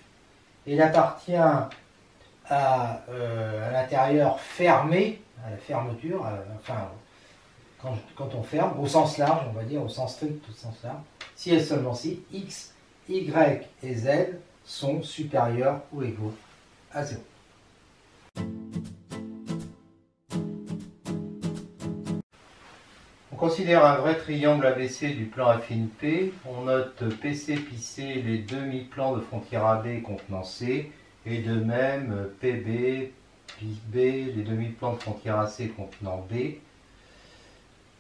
Et il appartient à l'intérieur fermé, à la fermeture, enfin, quand on ferme, au sens large, on va dire, au sens strict, au sens large, si et seulement si X, Y et Z sont supérieurs ou égaux à 0. On considère un vrai triangle ABC du plan affine P. On note PC, PC, les demi-plans de frontière AB contenant C, et de même PB, PB, les demi-plans de frontière AC contenant B,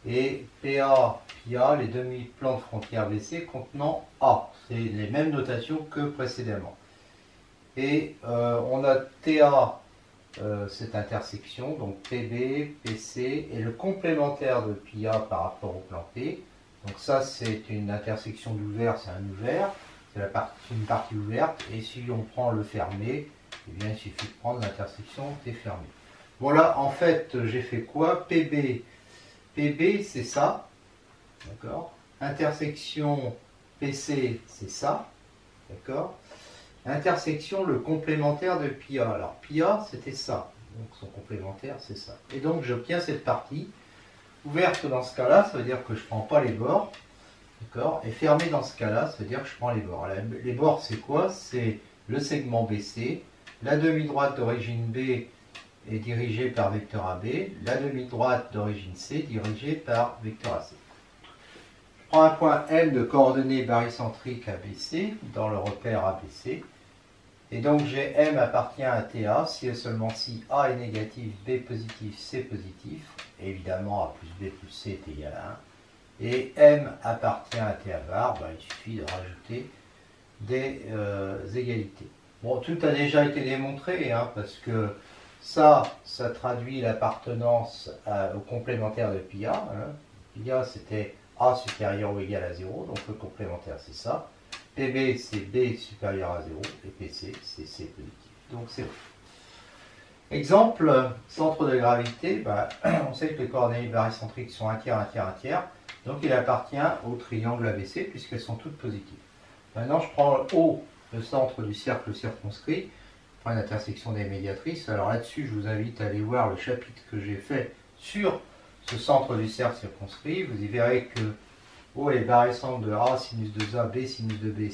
et PA, PA, les demi-plans de frontière BC contenant A. C'est les mêmes notations que précédemment. Et on a TA, cette intersection, donc PB, PC, et le complémentaire de PA par rapport au plan P. Donc ça, c'est une intersection d'ouvert, c'est un ouvert, c'est une partie ouverte, et si on prend le fermé, eh bien, il suffit de prendre l'intersection T fermée. Voilà, en fait, j'ai fait quoi? PB, c'est ça, d'accord? Intersection PC, c'est ça, d'accord? Intersection, le complémentaire de PA. Alors, PA, c'était ça. Donc, son complémentaire, c'est ça. Et donc, j'obtiens cette partie. Ouverte dans ce cas-là, ça veut dire que je ne prends pas les bords. D'accord? Et fermée dans ce cas-là, ça veut dire que je prends les bords. Les bords, c'est quoi? C'est le segment BC. La demi-droite d'origine B est dirigée par vecteur AB. La demi-droite d'origine C dirigée par vecteur AC. Je prends un point M de coordonnées barycentriques ABC dans le repère ABC. Et donc j'ai M appartient à TA si et seulement si A est négatif, B positif, C positif. Et évidemment A plus B plus C est égal à 1. Et M appartient à TA bar, il suffit de rajouter des égalités. Bon, tout a déjà été démontré, parce que ça traduit l'appartenance au complémentaire de pi A. Pi A c'était A supérieur ou égal à 0, donc le complémentaire c'est ça. PB c'est B supérieur à 0 et PC c'est C positif. Donc c'est vrai. Exemple, centre de gravité, on sait que les coordonnées barycentriques sont un tiers, un tiers, un tiers. Donc il appartient au triangle ABC puisqu'elles sont toutes positives. Maintenant je prends O, le centre du cercle circonscrit, point d'intersection des médiatrices. Alors là-dessus je vous invite à aller voir le chapitre que j'ai fait sur ce centre du cercle circonscrit. Vous y verrez que O est barycentre de A sinus de A, B sinus de B,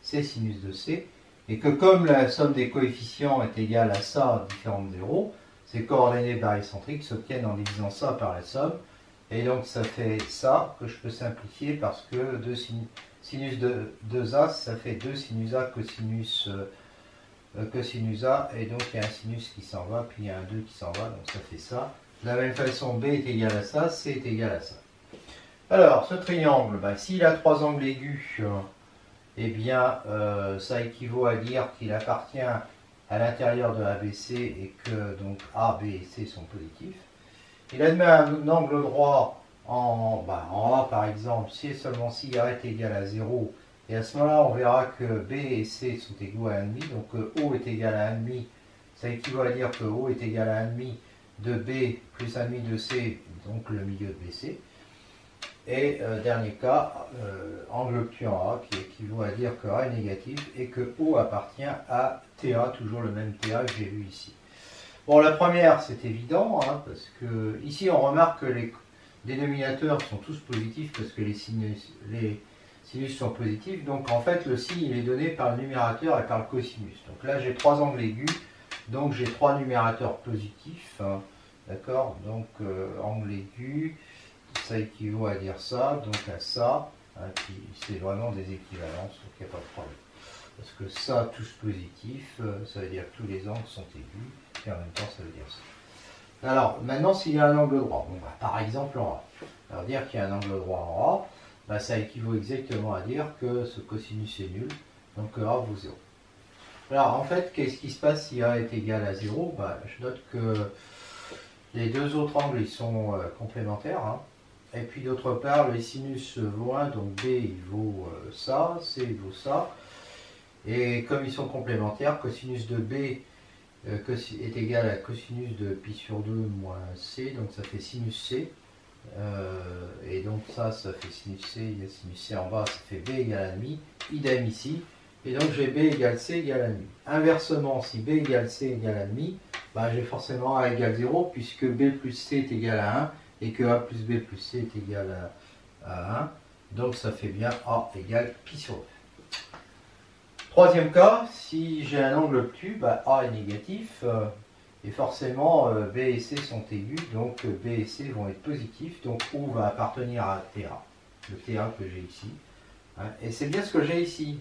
C sinus de C, et que comme la somme des coefficients est égale à ça différent de 0, ces coordonnées barycentriques s'obtiennent en divisant ça par la somme, et donc ça fait ça que je peux simplifier parce que 2 sinus de 2A, ça fait 2 sinus A cosinus A, et donc il y a un sinus qui s'en va, puis il y a un 2 qui s'en va, donc ça fait ça. De la même façon, B est égal à ça, C est égal à ça. Alors, ce triangle, s'il a 3 angles aigus, eh bien, ça équivaut à dire qu'il appartient à l'intérieur de ABC et que donc A, B et C sont positifs. Il admet un angle droit en A, par exemple, si et seulement si A est égal à 0. Et à ce moment-là, on verra que B et C sont égaux à 1,5. Donc O est égal à 1,5. Ça équivaut à dire que O est égal à 1,5 de B plus 1,5 de C, donc le milieu de BC. Et dernier cas, angle obtus en A, qui équivaut à dire que A est négatif et que O appartient à TA, toujours le même TA que j'ai vu ici. Bon, la première, c'est évident, parce que ici, on remarque que les dénominateurs sont tous positifs parce que les sinus sont positifs. Donc, en fait, le signe, il est donné par le numérateur et par le cosinus. Donc là, j'ai 3 angles aigus, donc j'ai 3 numérateurs positifs. D'accord? Donc, angle aigu, ça équivaut à dire ça, donc à ça, c'est vraiment des équivalences, donc il n'y a pas de problème. Parce que ça, tous positifs, ça veut dire que tous les angles sont aigus, et en même temps, ça veut dire ça. Alors, maintenant, s'il y a un angle droit, par exemple en A, alors dire qu'il y a un angle droit en A, ça équivaut exactement à dire que ce cosinus est nul, donc que A vaut 0. Alors, en fait, qu'est-ce qui se passe si A est égal à 0 ? Je note que les deux autres angles, ils sont complémentaires, Et puis d'autre part, le sinus vaut 1, donc B il vaut ça, C il vaut ça. Et comme ils sont complémentaires, cosinus de B est égal à cosinus de pi sur 2 moins C, donc ça fait sinus C. Et donc ça fait sinus C, il y a sinus C en bas, ça fait B égale à demi, idem ici. Et donc j'ai B égale C égale à demi. Inversement, si B égale C égale à demi, j'ai forcément A égale 0, puisque B plus C est égal à 1. Et que A plus B plus C est égal à 1. Donc ça fait bien A égale pi sur 2. Troisième cas, si j'ai un angle obtus, A est négatif, et forcément B et C sont aigus, donc B et C vont être positifs, donc O va appartenir à TA, le TA que j'ai ici. Et c'est bien ce que j'ai ici.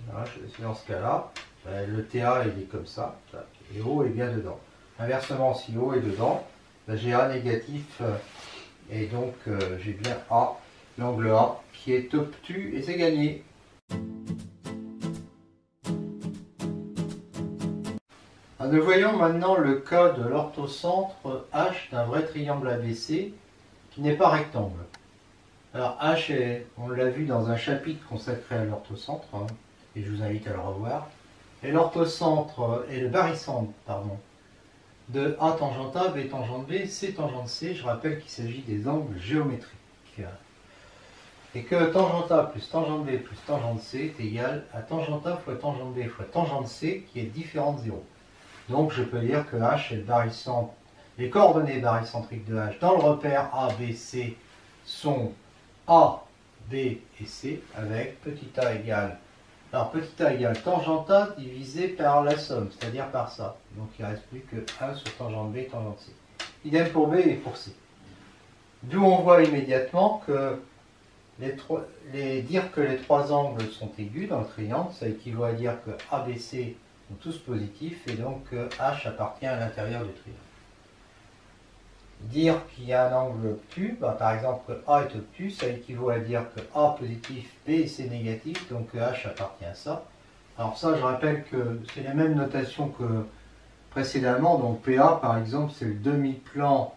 Dans ce cas-là, le TA il est comme ça, et O est bien dedans. Inversement, si O est dedans, j'ai A négatif, et donc j'ai bien A, l'angle A, qui est obtus, et c'est gagné. Nous voyons maintenant le cas de l'orthocentre H d'un vrai triangle ABC qui n'est pas rectangle. Alors H, on l'a vu dans un chapitre consacré à l'orthocentre, et je vous invite à le revoir. Et l'orthocentre est le barycentre, de A tangente A, B tangente B, C tangente C. Je rappelle qu'il s'agit des angles géométriques. Et que tangente A plus tangente B plus tangente C est égal à tangente A fois tangente B fois tangente C qui est différent de 0. Donc je peux dire que H est le barycentre. Les coordonnées barycentriques de H dans le repère A, B, C sont A, B et C avec petit a égale. Alors petit a égale tangente A divisé par la somme, c'est-à-dire par ça. Donc il ne reste plus que 1 sur tangente B, tangente C. Idem pour B et pour C. D'où on voit immédiatement que dire que les trois angles sont aigus dans le triangle, ça équivaut à dire que ABC donc tous positifs, et donc H appartient à l'intérieur du triangle. Dire qu'il y a un angle obtus, par exemple que A est obtus, ça équivaut à dire que A positif, B et C négatif, donc que H appartient à ça. Alors ça, je rappelle que c'est la même notation que précédemment, donc PA par exemple, c'est le demi-plan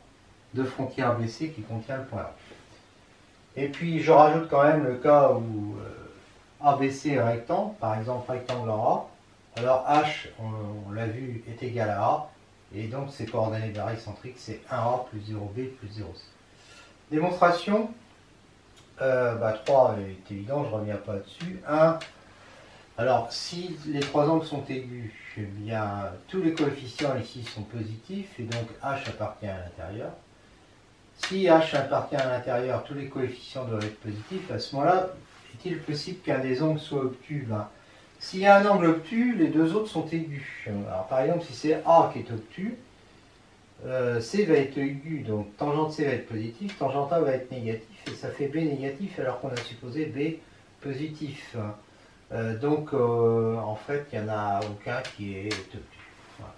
de frontière BC qui contient le point A. Et puis je rajoute quand même le cas où ABC est rectangle, par exemple rectangle en A, alors H, on l'a vu, est égal à A, et donc ses coordonnées barycentriques, c'est 1A plus 0B plus 0C. Démonstration, 3 est évident, je ne reviens pas dessus. 1, alors si les trois angles sont aigus, eh bien tous les coefficients ici sont positifs, et donc H appartient à l'intérieur. Si H appartient à l'intérieur, tous les coefficients doivent être positifs. À ce moment-là, est-il possible qu'un des angles soit obtus? S'il y a un angle obtus, les deux autres sont aigus. Alors, par exemple, si c'est A qui est obtus, C va être aigu, donc tangente C va être positif, tangente A va être négatif, et ça fait B négatif alors qu'on a supposé B positif. En fait, il n'y en a aucun qui est obtus. Voilà.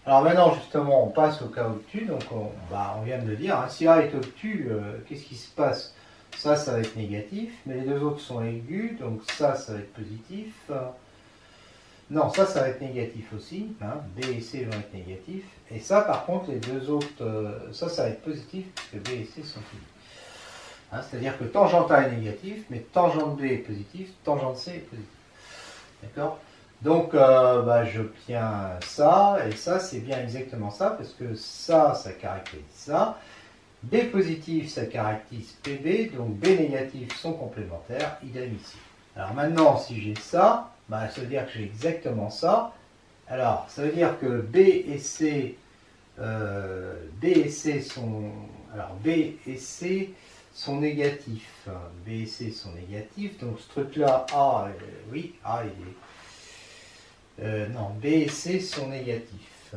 Alors maintenant, justement, on passe au cas obtus, donc on vient de le dire, hein, si A est obtus, qu'est-ce qui se passe? Ça va être négatif, mais les deux autres sont aigus, donc ça va être positif. Non, ça va être négatif aussi, hein, B et C vont être négatifs. Et ça, par contre, les deux autres, ça va être positif, puisque B et C sont aigus. Hein, c'est-à-dire que tangente A est négatif, mais tangente B est positif, tangente C est positif. D'accord? Donc, j'obtiens ça, et ça, c'est bien exactement ça, parce que ça caractérise ça. B positif, ça caractérise PB, donc B négatif sont complémentaires, idem ici. Alors maintenant, si j'ai ça, ça veut dire que j'ai exactement ça. Alors, ça veut dire que B et C sont négatifs. B et C sont négatifs, donc ce truc-là, A, oui, A, il est... non, B et C sont négatifs.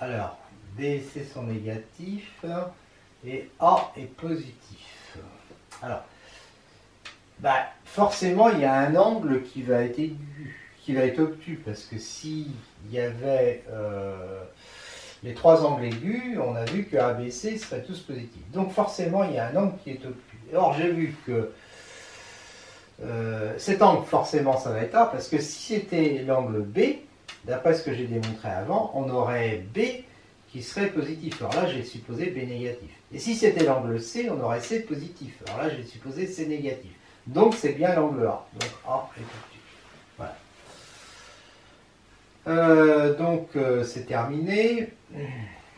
Alors, B et C sont négatifs, et A est positif. Alors, forcément, il y a un angle qui va être aigu, qui va être obtus, parce que s'il y avait les trois angles aigus, on a vu que ABC seraient tous positifs. Donc forcément, il y a un angle qui est obtus. Or, j'ai vu que cet angle, forcément, ça va être A, parce que si c'était l'angle B, d'après ce que j'ai démontré avant, on aurait B qui serait positif. Alors là, j'ai supposé B négatif. Et si c'était l'angle C, on aurait C positif. Alors là, j'ai supposé C négatif. Donc, c'est bien l'angle A. Donc, A est obtus. Voilà. C'est terminé.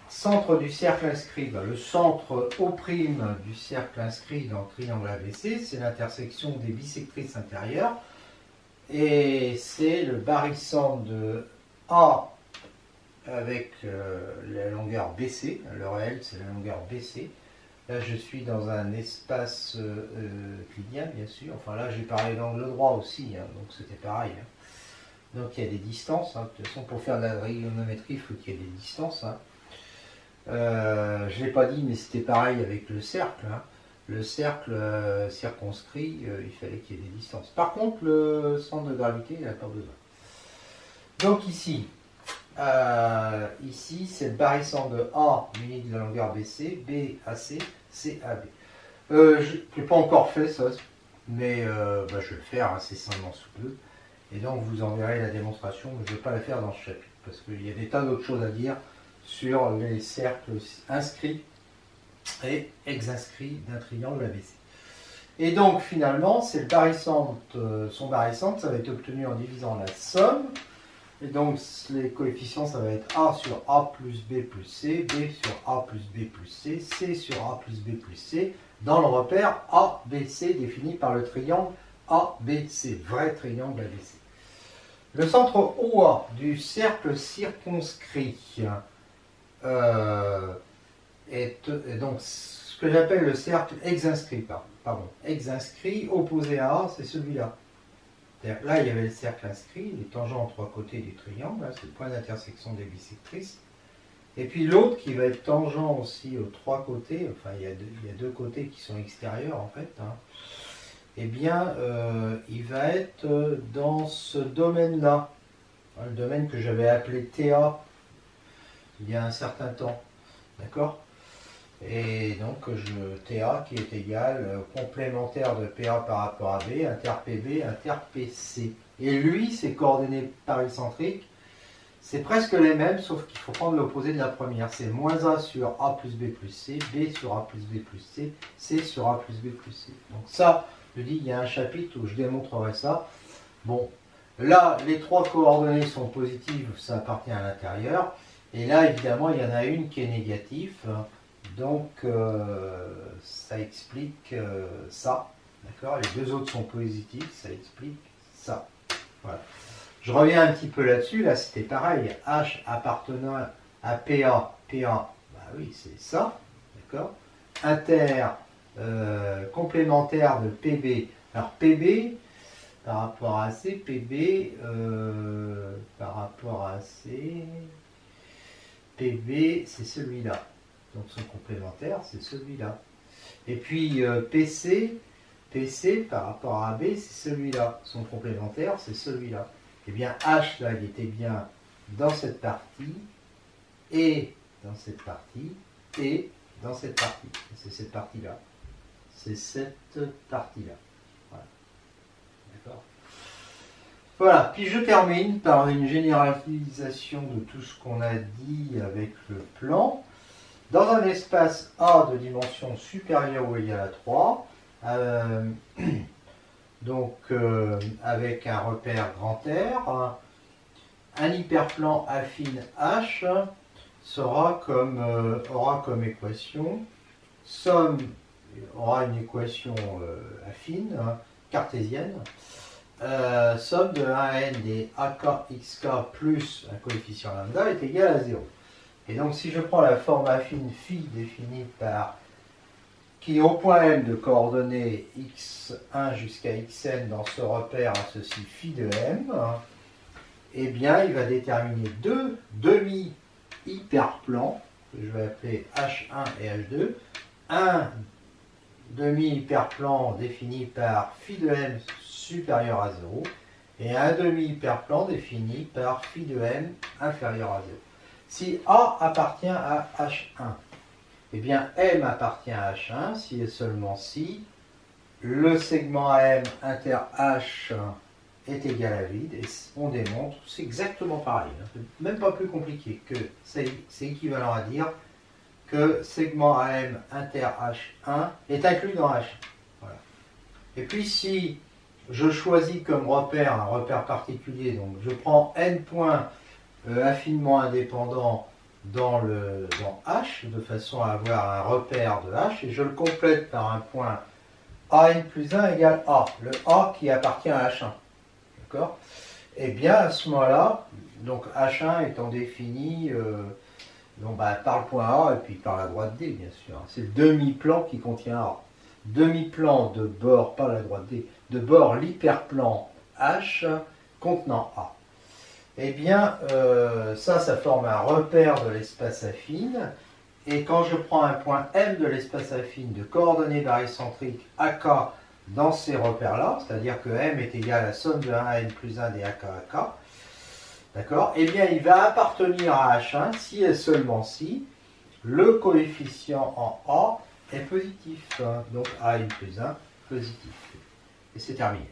Centre du cercle inscrit. Le centre O' du cercle inscrit dans le triangle ABC, c'est l'intersection des bisectrices intérieures. Et c'est le barycentre de A avec la longueur BC. Le réel, c'est la longueur BC. Là, je suis dans un espace euclidien, bien sûr. Enfin, là, j'ai parlé d'angle droit aussi, hein, donc c'était pareil. Hein. Donc, il y a des distances. Hein. De toute façon, pour faire de la trigonométrie, il faut qu'il y ait des distances. Hein. Je ne l'ai pas dit, mais c'était pareil avec le cercle. Hein. Le cercle circonscrit, il fallait qu'il y ait des distances. Par contre, le centre de gravité, il n'a pas besoin. Donc ici, c'est le barycentre de A muni de la longueur BC, BAC, CAB. Je n'ai pas encore fait ça, mais je vais le faire incessamment sous peu. Et donc vous enverrez la démonstration, mais je ne vais pas la faire dans ce chapitre, parce qu'il y a des tas d'autres choses à dire sur les cercles inscrits et ex-inscrits d'un triangle ABC. Et donc finalement, c'est le barycentre, son barycentre, ça va être obtenu en divisant la somme. Et donc les coefficients, ça va être A sur A plus B plus C, B sur A plus B plus C, C sur A plus B plus C, dans le repère ABC défini par le triangle ABC, vrai triangle ABC. Le centre OA du cercle circonscrit est donc ce que j'appelle le cercle ex-inscrit. Ex-inscrit, opposé à A, c'est celui-là. Là, il y avait le cercle inscrit, les tangents aux trois côtés du triangle, c'est le point d'intersection des bisectrices. Et puis l'autre qui va être tangent aussi aux trois côtés, enfin il y a deux côtés qui sont extérieurs en fait, hein. Eh bien, il va être dans ce domaine-là. le domaine que j'avais appelé TA il y a un certain temps, d'accord? Et donc TA qui est égal complémentaire de PA par rapport à B, inter PB, inter PC. Et lui, ses coordonnées paricentriques, c'est presque les mêmes, sauf qu'il faut prendre l'opposé de la première. C'est moins A sur A plus B plus C, B sur A plus B plus C, C sur A plus B plus C. Donc ça, je dis, il y a un chapitre où je démontrerai ça. Bon, là, les trois coordonnées sont positives, ça appartient à l'intérieur. Et là, évidemment, il y en a une qui est négative. Donc, ça explique ça. D'accord? Les deux autres sont positifs, ça explique ça. Voilà. Je reviens un petit peu là-dessus. Là, c'était pareil. H appartenant à PA. PA, bah oui, c'est ça. D'accord? Inter complémentaire de PB. Alors, PB, par rapport à C, PB, par rapport à C, PB, c'est celui-là. Donc son complémentaire, c'est celui-là. Et puis PC, PC par rapport à AB, c'est celui-là. Son complémentaire, c'est celui-là. Eh bien H, là, il était bien dans cette partie, et dans cette partie, et dans cette partie. C'est cette partie-là. C'est cette partie-là. Voilà. D'accord? Voilà, puis je termine par une généralisation de tout ce qu'on a dit avec le plan. Dans un espace A de dimension supérieure ou égale à 3, avec un repère grand R, un hyperplan affine H aura comme équation, somme aura une équation affine, cartésienne, somme de 1 à n des AK, XK plus un coefficient lambda est égal à 0. Et donc si je prends la forme affine phi définie par, qui au point M de coordonnées x1 jusqu'à xn dans ce repère associe phi de M, eh bien il va déterminer deux demi-hyperplans, que je vais appeler H1 et H2, un demi-hyperplan défini par phi de M supérieur à 0, et un demi-hyperplan défini par phi de M inférieur à 0. Si A appartient à H1, eh bien M appartient à H1 si et seulement si le segment AM inter H est égal à vide, et on démontre, c'est exactement pareil, hein, même pas plus compliqué, que c'est équivalent à dire que segment AM inter H1 est inclus dans H1. Voilà. Et puis si je choisis comme repère un repère particulier, donc je prends n points affinement indépendant dans H, de façon à avoir un repère de H, et je le complète par un point AN plus 1 égale A, le A qui appartient à H1. D'accord? Et bien à ce moment-là, donc H1 étant défini par le point A et puis par la droite D, bien sûr. C'est le demi-plan qui contient A. Demi-plan de bord, pas la droite D, de bord l'hyperplan H contenant A. Eh bien, ça forme un repère de l'espace affine. Et quand je prends un point M de l'espace affine de coordonnées barycentriques AK dans ces repères-là, c'est-à-dire que M est égal à la somme de 1 à n plus 1 des AK AK, d'accord? Eh bien, il va appartenir à H1 si et seulement si le coefficient en A est positif. Donc, AN plus 1 positif. Et c'est terminé.